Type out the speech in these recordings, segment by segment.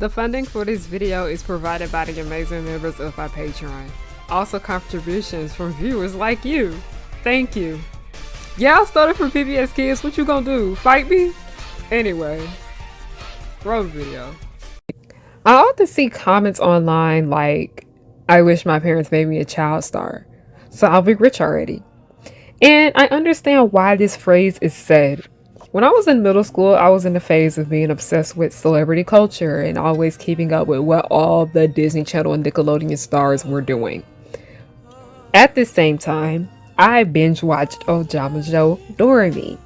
The funding for this video is provided by the amazing members of my Patreon. Also contributions from viewers like you. Thank you. Y'all started from PBS Kids, what you gonna do? Fight me? Anyway, roll the video. I often see comments online like, I wish my parents made me a child star, so I'll be rich already. And I understand why this phrase is said. When I was in middle school, I was in the phase of being obsessed with celebrity culture and always keeping up with what all the Disney Channel and Nickelodeon stars were doing. At the same time, I binge watched Ojamajo Doremi.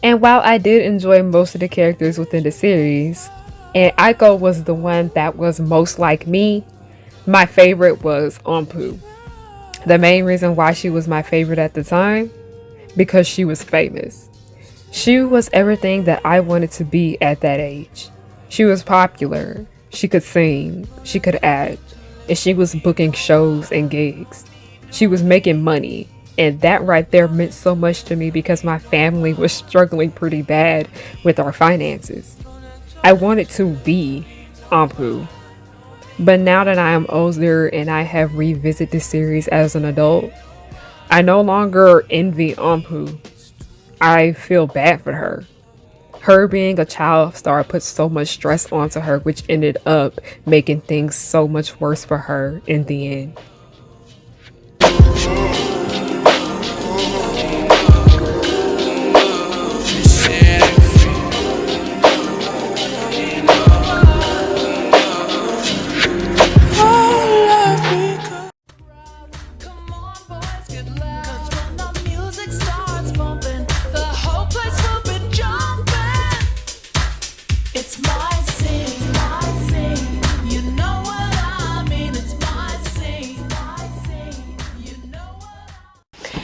And while I did enjoy most of the characters within the series, and Aiko was the one that was most like me, my favorite was onpu. The main reason why she was my favorite at the time, because she was famous. She was everything that I wanted to be at that age. She was popular, she could sing, she could act, and she was booking shows and gigs. She was making money, and that right there meant so much to me because my family was struggling pretty bad with our finances. I wanted to be onpu. But now that I am older and I have revisited the series as an adult, I no longer envy onpu. I feel bad for her. Her being a child star put so much stress onto her, which ended up making things so much worse for her in the end.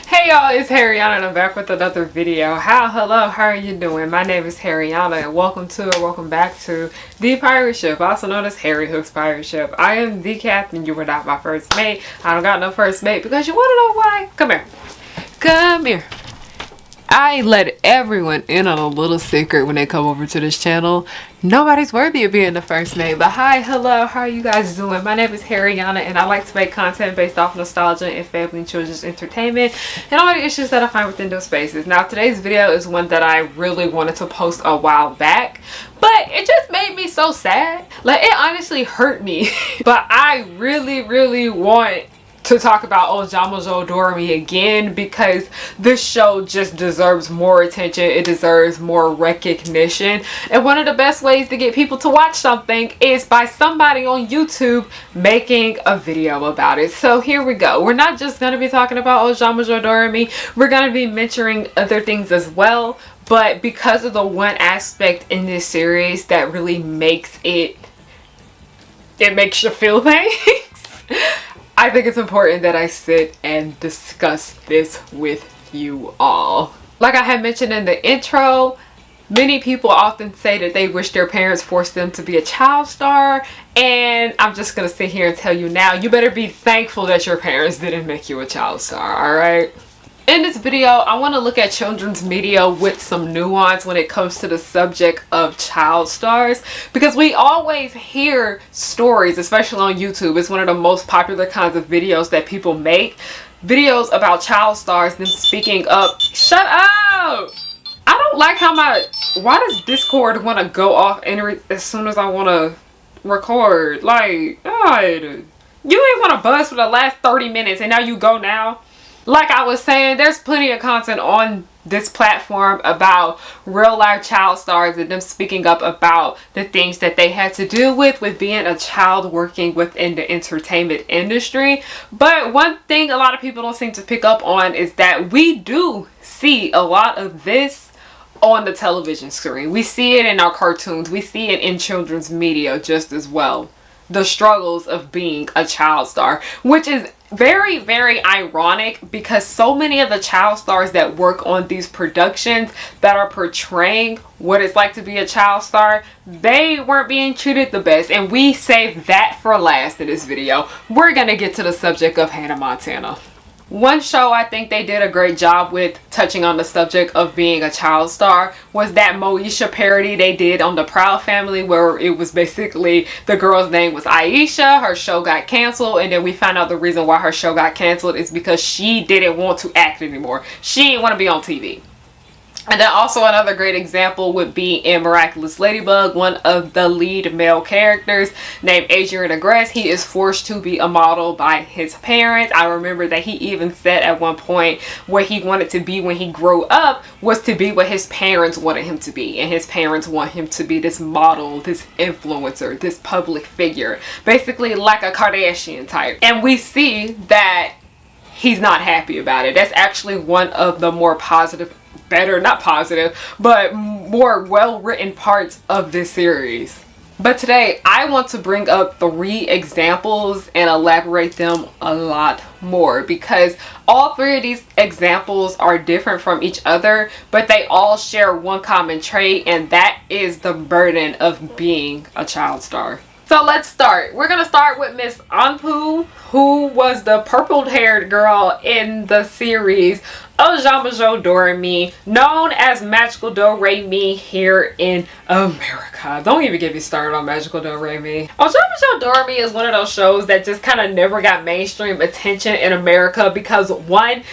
Hey y'all, it's Harriyanna and I'm back with another video. Hello, how are you doing? My name is Harriyanna and welcome back to the pirate ship, also known as Harry Hook's pirate ship. I am the captain. You were not my first mate. I don't got no first mate because you want to know why? Come here. Come here. I let everyone in on a little secret when they come over to this channel. Nobody's worthy of being the first mate. But hello, how are you guys doing? My name is Harriyanna and I like to make content based off nostalgia and family and children's entertainment and all the issues that I find within those spaces. Now today's video is one that I really wanted to post a while back, but it just made me so sad. Like, it honestly hurt me. But I really want to talk about ojamajo doremi again because this show just deserves more attention. It deserves more recognition, and one of the best ways to get people to watch something is by somebody on YouTube making a video about it. So here we go. We're not just going to be talking about ojamajo doremi, we're going to be mentioning other things as well, but because of the one aspect in this series that really makes it makes you feel things, I think it's important that I sit and discuss this with you all. Like I had mentioned in the intro, many people often say that they wish their parents forced them to be a child star, and I'm just gonna sit here and tell you now, you better be thankful that your parents didn't make you a child star, alright? In this video, I want to look at children's media with some nuance when it comes to the subject of child stars, because we always hear stories, especially on YouTube. It's one of the most popular kinds of videos that people make. Videos about child stars, them speaking up. Shut up! I don't like how why does Discord want to go off as soon as I want to record? Like, God, you ain't want to buzz for the last 30 minutes and now you go now? Like I was saying, there's plenty of content on this platform about real life child stars and them speaking up about the things that they had to deal with being a child working within the entertainment industry. But one thing a lot of people don't seem to pick up on is that we do see a lot of this on the television screen. We see it in our cartoons. We see it in children's media just as well. The struggles of being a child star, which is very ironic because so many of the child stars that work on these productions that are portraying what it's like to be a child star, they weren't being treated the best, and we saved that for last in this video. We're gonna get to the subject of Hannah Montana. One show I think they did a great job with touching on the subject of being a child star was that Moesha parody they did on the Proud Family, where it was basically the girl's name was Aisha, her show got canceled, and then we found out the reason why her show got canceled is because she didn't want to act anymore. She didn't want to be on TV. And then also another great example would be in Miraculous Ladybug, one of the lead male characters named Adrian Agreste. He is forced to be a model by his parents. I remember that he even said at one point what he wanted to be when he grew up was to be what his parents wanted him to be. And his parents want him to be this model, this influencer, this public figure. Basically like a Kardashian type. And we see that he's not happy about it. That's actually one of the more positive, better, not positive, but more well-written parts of this series. But today I want to bring up 3 examples and elaborate them a lot more, because all 3 of these examples are different from each other, but they all share one common trait, and that is the burden of being a child star. So let's start. We're going to start with Miss Onpu, who was the purple-haired girl in the series Ojamajo Doremi, known as Magical Doremi here in America. Don't even get me started on Magical Doremi. Ojamajo Doremi is one of those shows that just kind of never got mainstream attention in America because, one,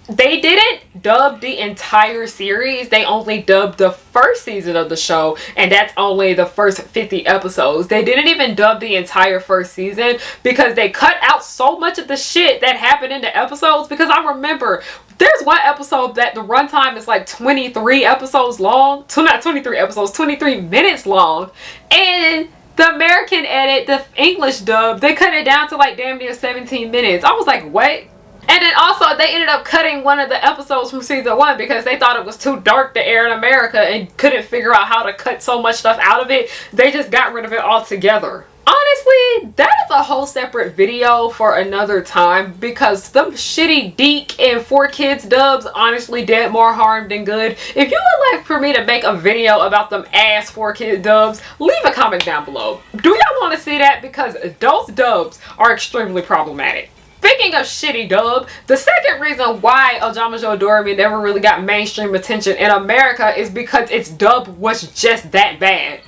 they didn't dub the entire series. They only dubbed the first season of the show, and that's only the first 50 episodes. They didn't even dub the entire first season because they cut out so much of the shit that happened in the episodes. Because I remember there's one episode that the runtime is like 23 episodes long. Not 23 episodes, 23 minutes long. And the American edit, the English dub, they cut it down to like damn near 17 minutes. I was like, what? And then also they ended up cutting one of the episodes from season 1 because they thought it was too dark to air in America and couldn't figure out how to cut so much stuff out of it. They just got rid of it altogether. Honestly, that is a whole separate video for another time, because them shitty Deke and 4Kids dubs honestly did more harm than good. If you would like for me to make a video about them ass 4Kids dubs, leave a comment down below. Do y'all want to see that? Because those dubs are extremely problematic. Speaking of shitty dub, the second reason why Ojamajo Doremi never really got mainstream attention in America is because its dub was just that bad.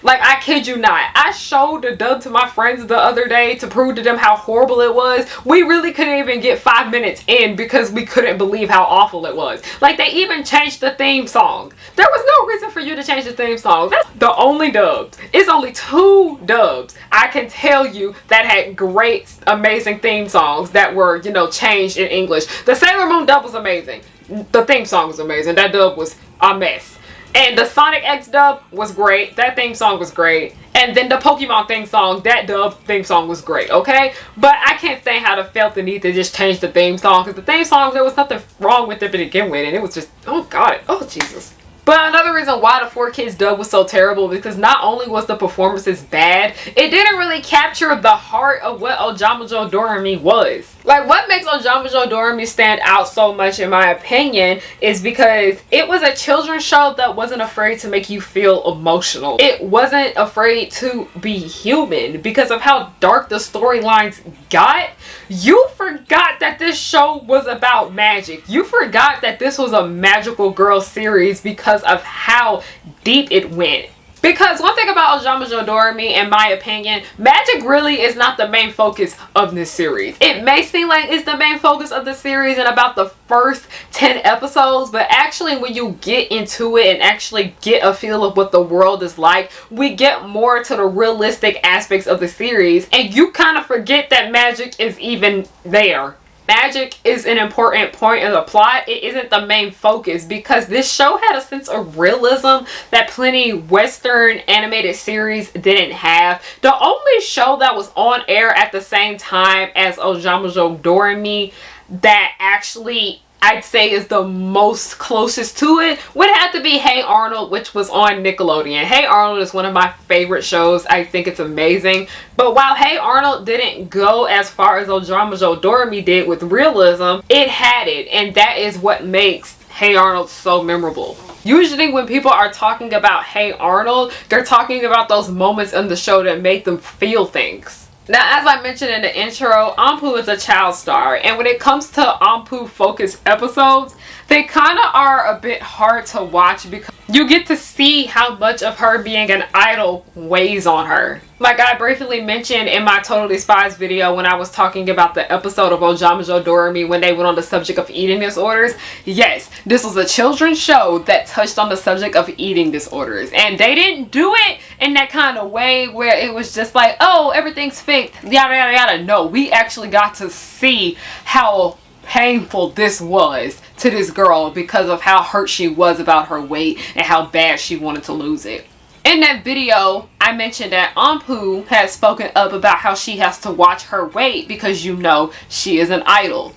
Like, I kid you not. I showed the dub to my friends the other day to prove to them how horrible it was. We really couldn't even get 5 minutes in because we couldn't believe how awful it was. Like, they even changed the theme song. There was no reason for you to change the theme song. That's the only dubs. It's only 2 dubs I can tell you that had great, amazing theme songs that were, you know, changed in English. The Sailor Moon dub was amazing. The theme song was amazing. That dub was a mess. And the Sonic X dub was great. That theme song was great. And then the Pokemon theme song, that dub theme song was great, okay? But I can't say how to felt the need to just change the theme song, because the theme song, there was nothing wrong with it to begin with, and it was just, oh god, oh Jesus. But another reason why the 4Kids dub was so terrible, because not only was the performances bad, it didn't really capture the heart of what Ojamajo Doremi was. Like, what makes Ojamajo Doremi stand out so much, in my opinion, is because it was a children's show that wasn't afraid to make you feel emotional. It wasn't afraid to be human. Because of how dark the storylines got, you forgot that this show was about magic. You forgot that this was a magical girl series because of how deep it went. Because one thing about Ojamajo Doremi, in my opinion, magic really is not the main focus of this series. It may seem like it's the main focus of the series in about the first 10 episodes, but actually when you get into it and actually get a feel of what the world is like, we get more to the realistic aspects of the series, and you kind of forget that magic is even there. Magic is an important point in the plot. It isn't the main focus, because this show had a sense of realism that plenty Western animated series didn't have. The only show that was on air at the same time as Ojamajo Doremi that actually I'd say is the most closest to it would have to be Hey Arnold, which was on Nickelodeon. Hey Arnold is one of my favorite shows. I think it's amazing. But while Hey Arnold didn't go as far as Ojamajo Doremi did with realism, it had it, and that is what makes Hey Arnold so memorable. Usually when people are talking about Hey Arnold, they're talking about those moments in the show that make them feel things. Now, as I mentioned in the intro, onpu is a child star, and when it comes to onpu focused episodes, they kind of are a bit hard to watch because you get to see how much of her being an idol weighs on her. Like I briefly mentioned in my Totally Spies video when I was talking about the episode of Ojamajo Doremi when they went on the subject of eating disorders. Yes, this was a children's show that touched on the subject of eating disorders, and they didn't do it in that kind of way where it was just like, oh, everything's fixed, yada yada yada. No, we actually got to see how painful this was to this girl because of how hurt she was about her weight and how bad she wanted to lose it. In that video, I mentioned that onpu had spoken up about how she has to watch her weight because you know she is an idol.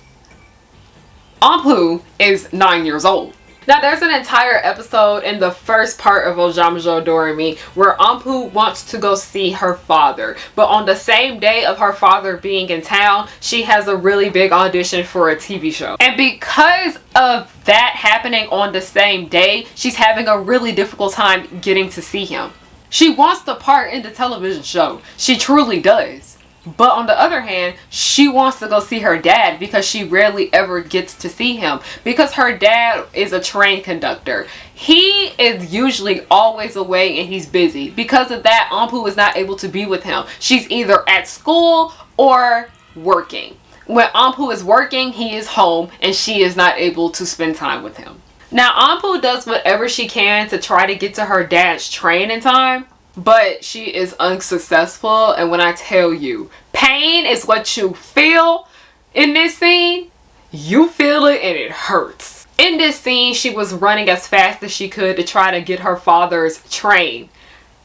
onpu is 9 years old. Now, there's an entire episode in the first part of Ojamajo Doremi where onpu wants to go see her father. But on the same day of her father being in town, she has a really big audition for a TV show. And because of that happening on the same day, she's having a really difficult time getting to see him. She wants the part in the television show. She truly does. But on the other hand, she wants to go see her dad because she rarely ever gets to see him because her dad is a train conductor. He is usually always away and he's busy. Because of that, onpu is not able to be with him. She's either at school or working. When onpu is working, he is home and she is not able to spend time with him. Now, onpu does whatever she can to try to get to her dad's train in time, but she is unsuccessful. And when I tell you, pain is what you feel in this scene, you feel it and it hurts. In this scene, she was running as fast as she could to try to get her father's train.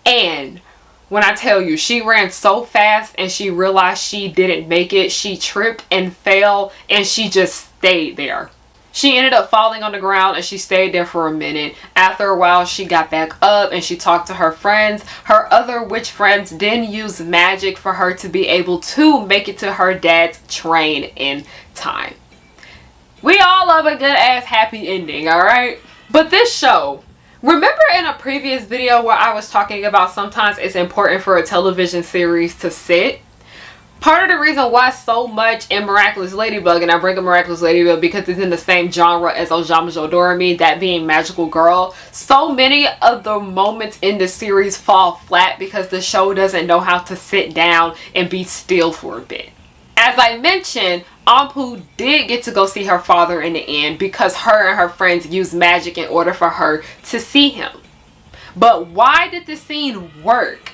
And when I tell you, she ran so fast and she realized she didn't make it, she tripped and fell and she just stayed there. She ended up falling on the ground and she stayed there for a minute. After a while, she got back up and she talked to her friends. Her other witch friends didn't use magic for her to be able to make it to her dad's train in time. We all love a good ass happy ending, alright? But this show, remember in a previous video where I was talking about sometimes it's important for a television series to sit? Part of the reason why so much in Miraculous Ladybug, and I bring up Miraculous Ladybug because it's in the same genre as Ojamajo Doremi, that being Magical Girl, so many of the moments in the series fall flat because the show doesn't know how to sit down and be still for a bit. As I mentioned, onpu did get to go see her father in the end because her and her friends used magic in order for her to see him. But why did the scene work?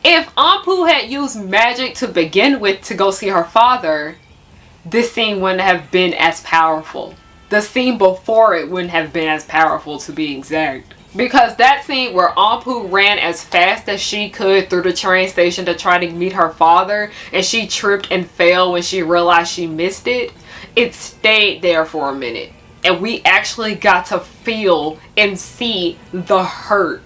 If onpu had used magic to begin with to go see her father, this scene wouldn't have been as powerful. The scene before it wouldn't have been as powerful, to be exact. Because that scene where onpu ran as fast as she could through the train station to try to meet her father and she tripped and fell when she realized she missed it, it stayed there for a minute. And we actually got to feel and see the hurt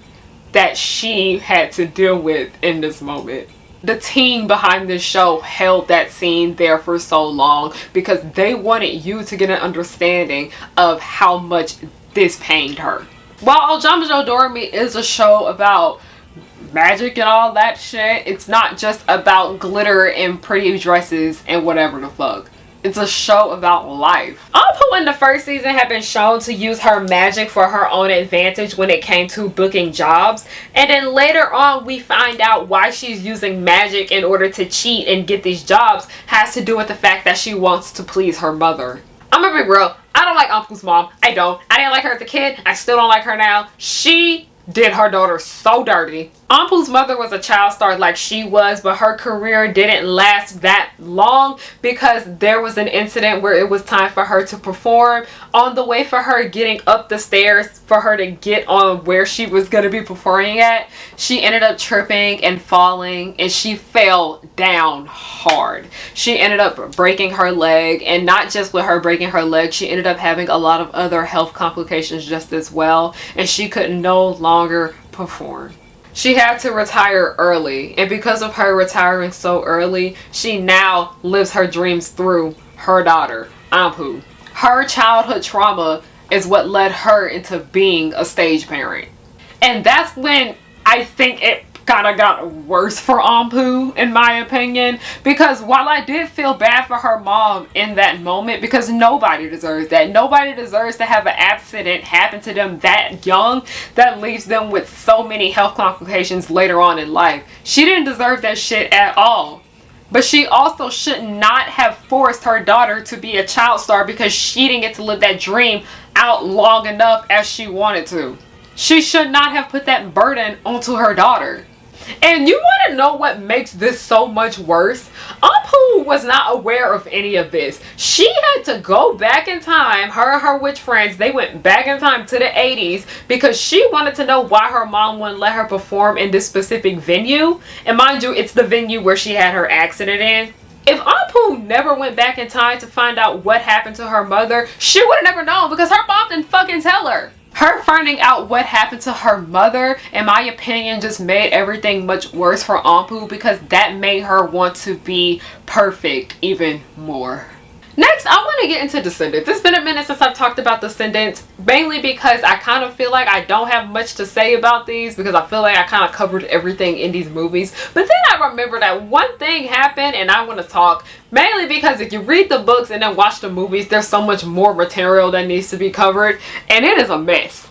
that she had to deal with in this moment. The team behind this show held that scene there for so long because they wanted you to get an understanding of how much this pained her. While Ojamajo Doremi is a show about magic and all that shit, it's not just about glitter and pretty dresses and whatever the fuck. It's a show about life. onpu in the first season had been shown to use her magic for her own advantage when it came to booking jobs. And then later on we find out why she's using magic in order to cheat and get these jobs has to do with the fact that she wants to please her mother. I'm gonna be real. I don't like onpu's mom. I don't. I didn't like her as a kid. I still don't like her now. She did her daughter so dirty. onpu's mother was a child star like she was, but her career didn't last that long because there was an incident where it was time for her to perform. On the way for her getting up the stairs for her to get on where she was going to be performing at, she ended up tripping and falling and she fell down hard. She ended up breaking her leg, and not just with her breaking her leg, she ended up having a lot of other health complications just as well, and she could no longer perform. She had to retire early, and because of her retiring so early, she now lives her dreams through her daughter, onpu. Her childhood trauma is what led her into being a stage parent. And that's when I think it kind of got worse for onpu, in my opinion, because while I did feel bad for her mom in that moment, because nobody deserves that. Nobody deserves to have an accident happen to them that young that leaves them with so many health complications later on in life. She didn't deserve that shit at all. But she also should not have forced her daughter to be a child star because she didn't get to live that dream out long enough as she wanted to. She should not have put that burden onto her daughter. And you want to know what makes this so much worse? onpu was not aware of any of this. She had to go back in time. Her and her witch friends, they went back in time to the 80s because she wanted to know why her mom wouldn't let her perform in this specific venue. And mind you, it's the venue where she had her accident in. If onpu never went back in time to find out what happened to her mother, she would have never known because her mom didn't fucking tell her. Her finding out what happened to her mother, in my opinion, just made everything much worse for onpu because that made her want to be perfect even more. Next, I want to get into Descendants. It's been a minute since I've talked about Descendants, mainly because I kind of feel like I don't have much to say about these because I feel like I kind of covered everything in these movies. But then I remember that one thing happened and I want to talk, mainly because if you read the books and then watch the movies, there's so much more material that needs to be covered and it is a mess.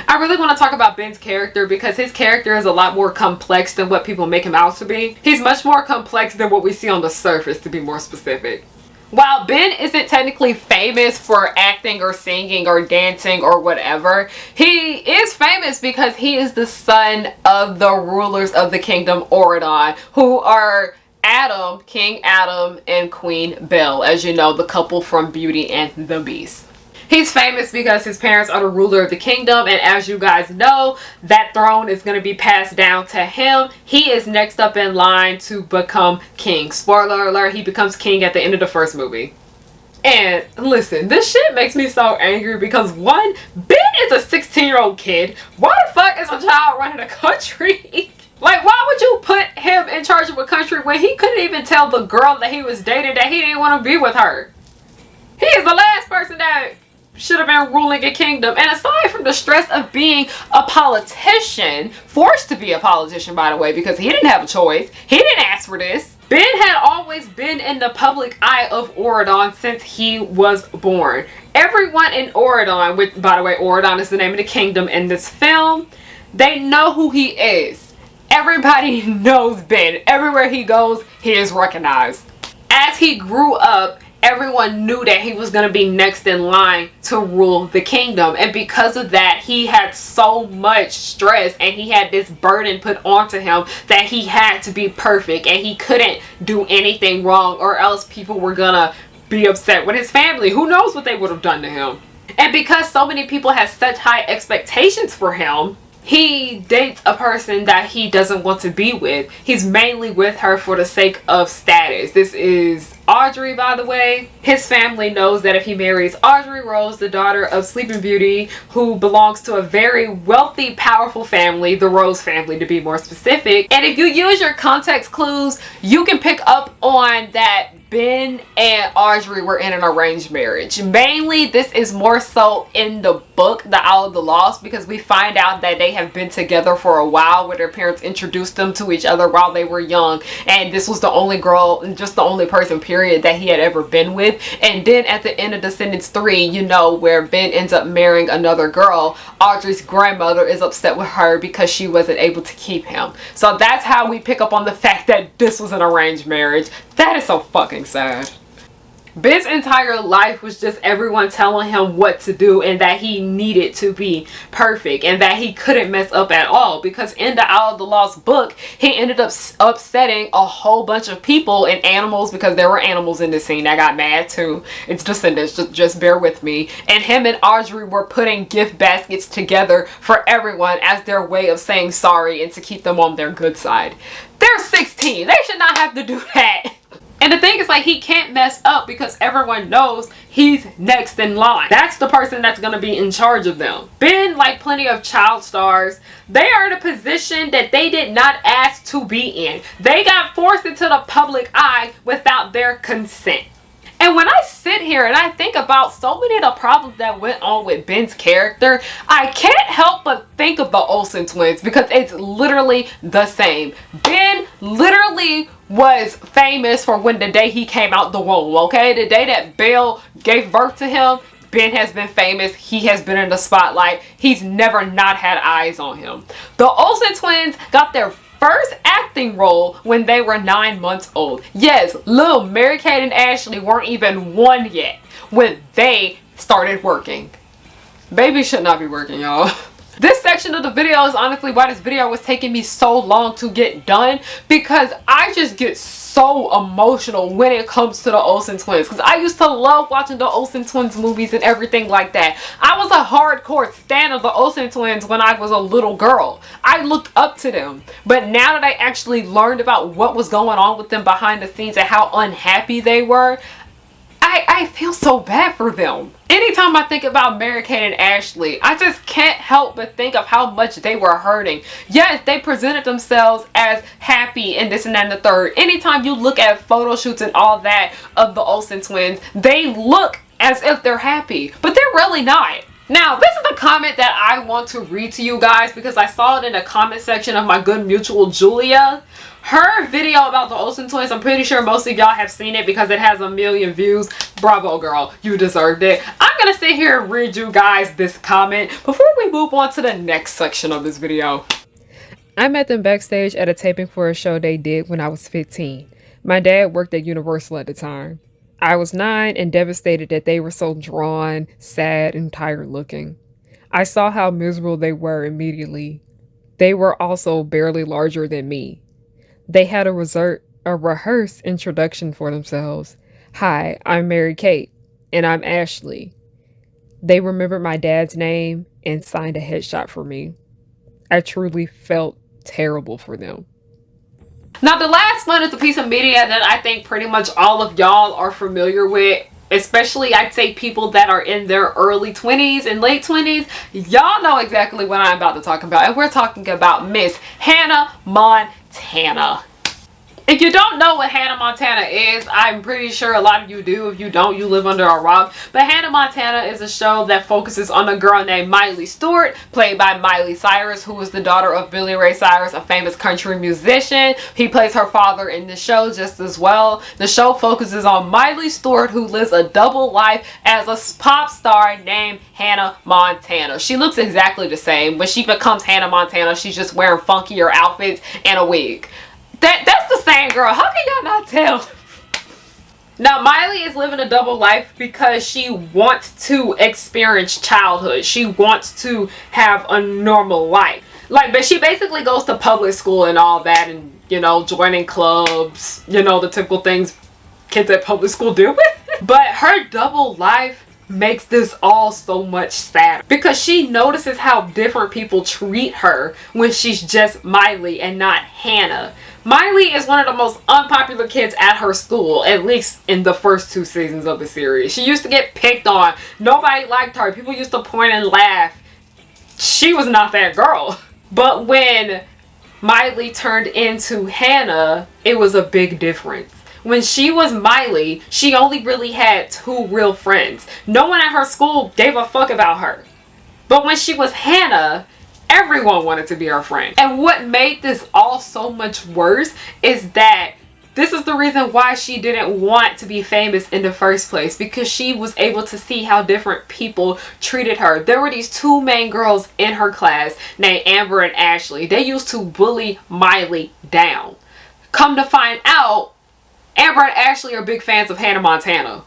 I really want to talk about Ben's character because his character is a lot more complex than what people make him out to be. He's much more complex than what we see on the surface, to be more specific. While Ben isn't technically famous for acting or singing or dancing or whatever, he is famous because he is the son of the rulers of the kingdom Auradon, who are Adam, King Adam, and Queen Belle, as you know, the couple from Beauty and the Beast. He's famous because his parents are the ruler of the kingdom, and as you guys know, that throne is going to be passed down to him. He is next up in line to become king. Spoiler alert, he becomes king at the end of the first movie. And listen, this shit makes me so angry because one, Ben is a 16-year-old kid. Why the fuck is a child running a country? Like, why would you put him in charge of a country when he couldn't even tell the girl that he was dating that he didn't want to be with her? He is the last person that should have been ruling a kingdom. And aside from the stress of being a politician, forced to be a politician by the way, because he didn't have a choice, he didn't ask for this. Ben had always been in the public eye of Auradon since he was born. Everyone in Auradon, which by the way, Auradon is the name of the kingdom in this film, they know who he is. Everybody knows Ben. Everywhere he goes, he is recognized. As he grew up, everyone knew that he was going to be next in line to rule the kingdom, and because of that he had so much stress and he had this burden put onto him that he had to be perfect and he couldn't do anything wrong or else people were gonna be upset with his family. Who knows what they would have done to him. And because so many people have such high expectations for him, he dates a person that he doesn't want to be with. He's mainly with her for the sake of status. This is Audrey, by the way. His family knows that if he marries Audrey Rose, the daughter of Sleeping Beauty, who belongs to a very wealthy, powerful family, the Rose family to be more specific. And if you use your context clues, you can pick up on that Ben and Audrey were in an arranged marriage. Mainly, this is more so in the book, The Isle of the Lost, because we find out that they have been together for a while, where their parents introduced them to each other while they were young, and this was the only girl, just the only person, period, that he had ever been with. And then at the end of Descendants 3, you know, where Ben ends up marrying another girl, Audrey's grandmother is upset with her because she wasn't able to keep him. So that's how we pick up on the fact that this was an arranged marriage. That is so fucking sad. Ben's entire life was just everyone telling him what to do and that he needed to be perfect and that he couldn't mess up at all, because in the Isle of the Lost book he ended up upsetting a whole bunch of people and animals, because there were animals in this scene that got mad too. It's Descendants, just bear with me. And him and Audrey were putting gift baskets together for everyone as their way of saying sorry and to keep them on their good side. They're 16. They should not have to do that. And the thing is, like, he can't mess up because everyone knows he's next in line. That's the person that's going to be in charge of them. Ben, like plenty of child stars, they are in a position that they did not ask to be in. They got forced into the public eye without their consent. And when I sit here and I think about so many of the problems that went on with Ben's character, I can't help but think of the Olsen twins because it's literally the same. Ben literally was famous for when the day he came out the womb, okay? The day that Belle gave birth to him, Ben has been famous. He has been in the spotlight. He's never not had eyes on him. The Olsen twins got their first acting role when they were 9 months old. Yes, little Mary-Kate and Ashley weren't even 1 yet when they started working. Babies should not be working, y'all. This section of the video is honestly why this video was taking me so long to get done, because I just get so emotional when it comes to the Olsen twins, because I used to love watching the Olsen twins movies and everything like that. I was a hardcore stan of the Olsen twins when I was a little girl. I looked up to them, but now that I actually learned about what was going on with them behind the scenes and how unhappy they were, I feel so bad for them. Anytime I think about Mary-Kate and Ashley, I just can't help but think of how much they were hurting. Yes, they presented themselves as happy and this and that and the third. Anytime you look at photo shoots and all that of the Olsen twins, they look as if they're happy, but they're really not. Now, this is a comment that I want to read to you guys because I saw it in the comment section of my good mutual Julia. Her video about the Olsen twins, I'm pretty sure most of y'all have seen it because it has 1 million views. Bravo, girl. You deserved it. I'm going to sit here and read you guys this comment before we move on to the next section of this video. I met them backstage at a taping for a show they did when I was 15. My dad worked at Universal at the time. I was 9 and devastated that they were so drawn, sad, and tired looking. I saw how miserable they were immediately. They were also barely larger than me. They had a rehearsed introduction for themselves. Hi, I'm Mary-Kate, and I'm Ashley. They remembered my dad's name and signed a headshot for me. I truly felt terrible for them. Now, the last one is a piece of media that I think pretty much all of y'all are familiar with. Especially, I'd say people that are in their early 20s and late 20s. Y'all know exactly what I'm about to talk about. And we're talking about Miss Hannah Montana. If you don't know what Hannah Montana is, I'm pretty sure a lot of you do. If you don't, you live under a rock. But Hannah Montana is a show that focuses on a girl named Miley Stewart, played by Miley Cyrus, who is the daughter of Billy Ray Cyrus, a famous country musician. He plays her father in the show just as well. The show focuses on Miley Stewart, who lives a double life as a pop star named Hannah Montana. She looks exactly the same. When she becomes Hannah Montana, she's just wearing funkier outfits and a wig. That's the same girl. How can y'all not tell? Now, Miley is living a double life because she wants to experience childhood. She wants to have a normal life. But she basically goes to public school and all that, and, joining clubs, the typical things kids at public school do. But her double life makes this all so much sadder because she notices how different people treat her when she's just Miley and not Hannah. Miley is one of the most unpopular kids at her school, at least in the first 2 seasons of the series. She used to get picked on. Nobody liked her. People used to point and laugh. She was not that girl. But when Miley turned into Hannah, it was a big difference. When she was Miley, she only really had 2 real friends. No one at her school gave a fuck about her. But when she was Hannah, everyone wanted to be her friend. And what made this all so much worse is that this is the reason why she didn't want to be famous in the first place, because she was able to see how different people treated her. There were these 2 main girls in her class named Amber and Ashley. They used to bully Miley down. Come to find out, Amber and Ashley are big fans of Hannah Montana.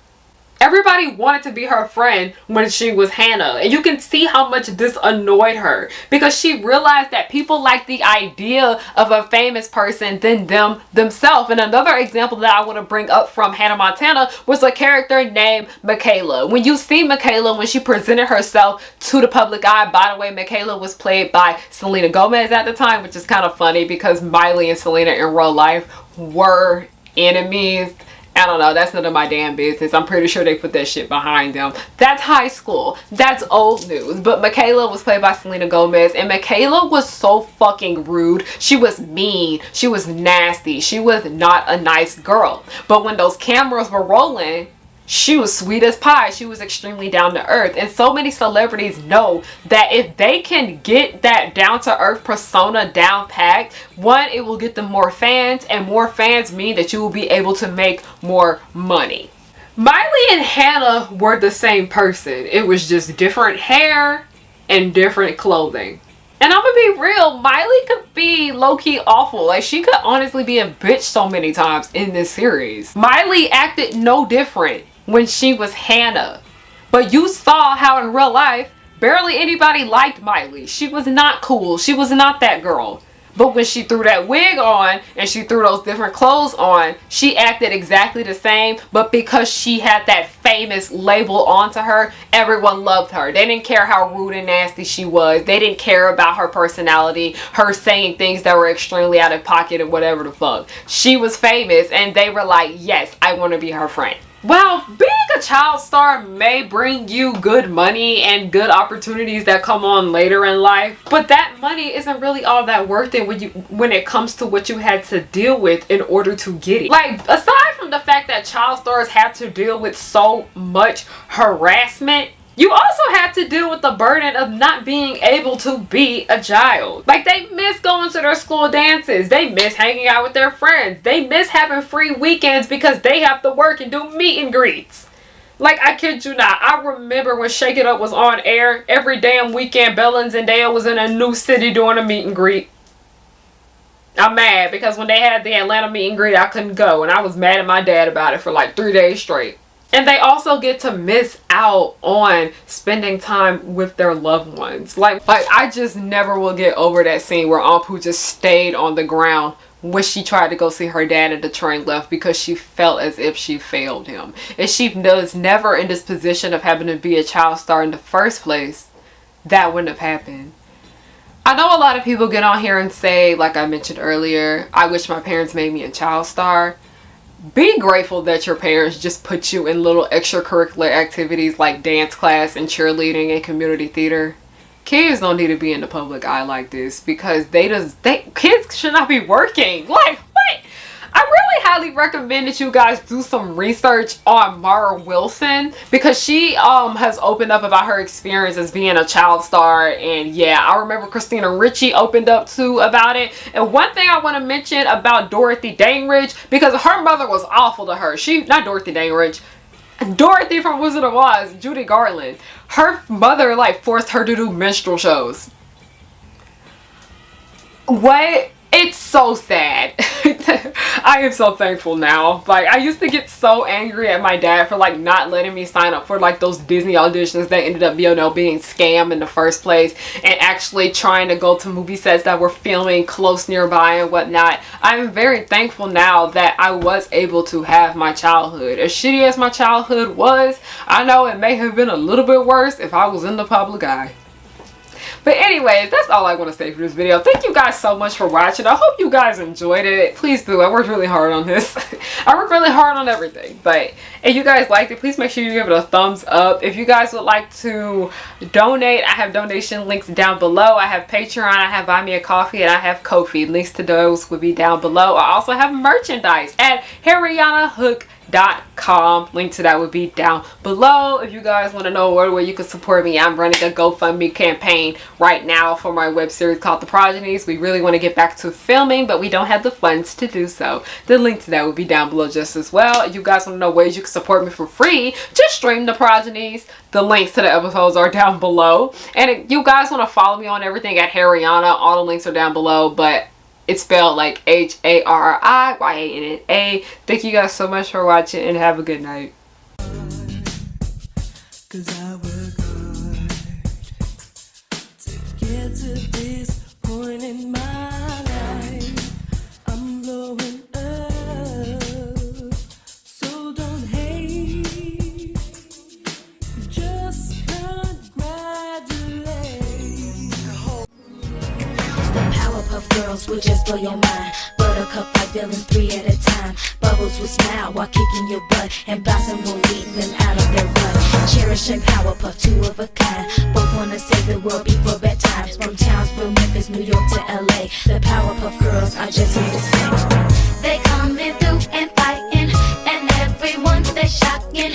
Everybody wanted to be her friend when she was Hannah. And you can see how much this annoyed her, because she realized that people like the idea of a famous person than themselves. And another example that I want to bring up from Hannah Montana was a character named Michaela. When you see Michaela, when she presented herself to the public eye, by the way, Michaela was played by Selena Gomez at the time, which is kind of funny because Miley and Selena in real life were enemies. I don't know, that's none of my damn business. I'm pretty sure they put that shit behind them. That's high school. That's old news. But Michaela was played by Selena Gomez, and Michaela was so fucking rude. She was mean. She was nasty. She was not a nice girl. But when those cameras were rolling, She was sweet as pie. She was extremely down to earth. And so many celebrities know that if they can get that down to earth persona down packed, one, it will get them more fans, and more fans mean that you will be able to make more money. Miley and Hannah were the same person. It was just different hair and different clothing. And I'm gonna be real, Miley could be low-key awful. Like, she could honestly be a bitch so many times in this series. Miley acted no different when she was Hannah. But you saw how in real life, barely anybody liked Miley. She was not cool. She was not that girl. But when she threw that wig on and she threw those different clothes on, she acted exactly the same. But because she had that famous label onto her, everyone loved her. They didn't care how rude and nasty she was. They didn't care about her personality, her saying things that were extremely out of pocket or whatever the fuck. She was famous and they were like, yes, I want to be her friend. Well, being a child star may bring you good money and good opportunities that come on later in life, but that money isn't really all that worth it when it comes to what you had to deal with in order to get it. Like, aside from the fact that child stars have to deal with so much harassment, you also have to deal with the burden of not being able to be a child. Like, they miss going to their school dances. They miss hanging out with their friends. They miss having free weekends because they have to work and do meet and greets. Like, I kid you not. I remember when Shake It Up was on air, every damn weekend Bella and Zendaya was in a new city doing a meet and greet. I'm mad because when they had the Atlanta meet and greet, I couldn't go. And I was mad at my dad about it for like 3 days straight. And they also get to miss out on spending time with their loved ones. Like I just never will get over that scene where onpu just stayed on the ground when she tried to go see her dad and the train left because she felt as if she failed him. If she was never in this position of having to be a child star in the first place, that wouldn't have happened. I know a lot of people get on here and say, like I mentioned earlier, I wish my parents made me a child star. Be grateful that your parents just put you in little extracurricular activities like dance class and cheerleading and community theater. Kids don't need to be in the public eye like this because kids should not be working. Like, what? I really highly recommend that you guys do some research on Mara Wilson because she has opened up about her experience as being a child star. And yeah, I remember Christina Ricci opened up too about it. And one thing I want to mention about Dorothy Dandridge, because her mother was awful to her. Not Dorothy Dandridge, Dorothy from Wizard of Oz, Judy Garland. Her mother like forced her to do minstrel shows. What? It's so sad. I am so thankful now. Like, I used to get so angry at my dad for like not letting me sign up for like those Disney auditions that ended up, you know, being scam in the first place, and actually trying to go to movie sets that were filming close nearby and whatnot. I'm very thankful now that I was able to have my childhood. As shitty as my childhood was, I know it may have been a little bit worse if I was in the public eye. But anyways, that's all I want to say for this video. Thank you guys so much for watching. I hope you guys enjoyed it. Please do. I worked really hard on this. I worked really hard on everything. But if you guys liked it, please make sure you give it a thumbs up. If you guys would like to donate, I have donation links down below. I have Patreon, I have Buy Me a Coffee, and I have Ko-fi. Links to those will be down below. I also have merchandise at harriyannahook.com. Link to that would be down below. If you guys want to know where you can support me, I'm running a GoFundMe campaign right now for my web series called The Progenies. We really want to get back to filming, but we don't have the funds to do so. The link to that will be down below just as well. If you guys want to know ways you can support me for free, just stream The Progenies. The links to the episodes are down below. And if you guys want to follow me on everything at Harriyanna, all the links are down below, but it's spelled like Harriyanna. Thank you guys so much for watching and have a good night. 'Cause I work hard to get to this point in my life. I'm blowing up, so don't hate, just congratulate. Powerpuff Girls will just blow your mind. Buttercup like villains 3 at a time. Bubbles will smile while kicking your butt, and Blossom will lead them out of their rut. Cherish and Powerpuff, 2 of a kind. Both wanna save the world before bad times. From Townsville, Memphis, New York to LA, the Powerpuff Girls are just here to stay. They coming through and fighting, and everyone they shocking.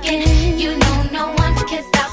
bugging. You know no one can stop